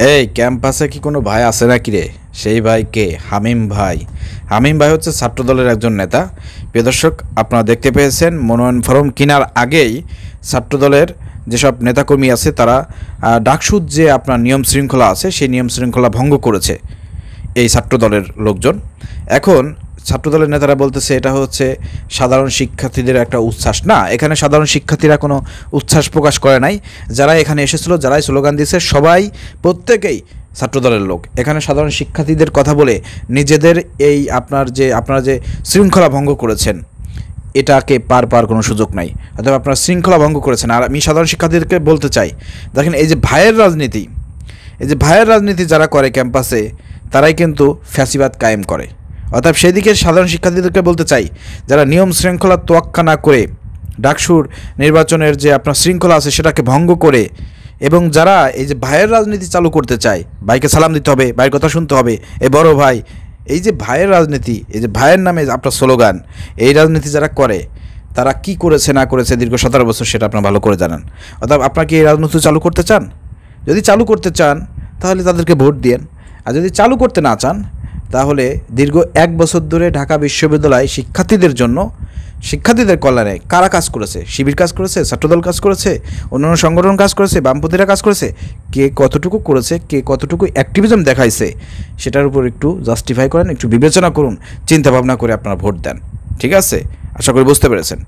এই ক্যাম্পাসে কি কোনো ভাই আছে নাকি রে? সেই ভাই কে? হামিম ভাই। হামিম ভাই হচ্ছে ছাত্রদলের একজন নেতা। প্রিয় দর্শক, আপনারা দেখতে পেয়েছেন মনোনয়ন ফরম কেনার আগেই ছাত্রদলের যেসব নেতাকর্মী আছে তারা ডাকসুর যে আপনার নিয়ম শৃঙ্খলা আছে সেই নিয়ম শৃঙ্খলা ভঙ্গ করেছে এই ছাত্রদলের লোকজন। এখন ছাত্রদলের নেতারা বলতেছে এটা হচ্ছে সাধারণ শিক্ষার্থীদের একটা উচ্ছ্বাস। না, এখানে সাধারণ শিক্ষার্থীরা কোনো উচ্ছ্বাস প্রকাশ করে নাই। যারা এখানে এসেছিল, যারাই স্লোগান দিয়েছে, সবাই প্রত্যেকেই ছাত্রদলের লোক। এখানে সাধারণ শিক্ষার্থীদের কথা বলে নিজেদের এই আপনারা যে শৃঙ্খলা ভঙ্গ করেছেন এটাকে পার কোনো সুযোগ নাই। অথবা আপনারা শৃঙ্খলা ভঙ্গ করেছেন। আর আমি সাধারণ শিক্ষার্থীদেরকে বলতে চাই, দেখেন এই যে ভাইয়ের রাজনীতি যারা করে ক্যাম্পাসে, তারাই কিন্তু ফ্যাসিবাদ কায়েম করে। অর্থাৎ সেদিকে সাধারণ শিক্ষার্থীদেরকে বলতে চাই, যারা নিয়ম শৃঙ্খলা তোয়াক্কা না করে ডাকসুর নির্বাচনের যে আপনার শৃঙ্খলা আছে সেটাকে ভঙ্গ করে, এবং যারা এই যে ভাইয়ের রাজনীতি চালু করতে চায়, ভাইকে সালাম দিতে হবে, ভাইয়ের কথা শুনতে হবে, এই বড় ভাই, এই যে ভাইয়ের রাজনীতি, এই যে ভাইয়ের নামে আপনার স্লোগান, এই রাজনীতি যারা করে তারা কি করেছে না করেছে দীর্ঘ 17 বছর সেটা আপনার ভালো করে জানান। অর্থাৎ আপনারা কি এই রাজনীতি চালু করতে চান? যদি চালু করতে চান তাহলে তাদেরকে ভোট দিন। আর যদি চালু করতে না চান তাহলে দীর্ঘ 1 বছর ধরে ঢাকা বিশ্ববিদ্যালয় শিক্ষার্থীদের কল্যাণে কারা কাজ করেছে? শিবির কাজ করেছে, ছাত্রদল কাজ করেছে, অন্যান্য সংগঠন কাজ করেছে, বামপন্থীরা কাজ করেছে। কে কতটুকু করেছে, কে কতটুকু অ্যাক্টিভিজম দেখাইছে, সেটার উপর একটু জাস্টিফাই করেন, একটু বিবেচনা করুন, চিন্তা ভাবনা করে আপনারা ভোট দেন। ঠিক আছে? আশা করি বুঝতে পেরেছেন।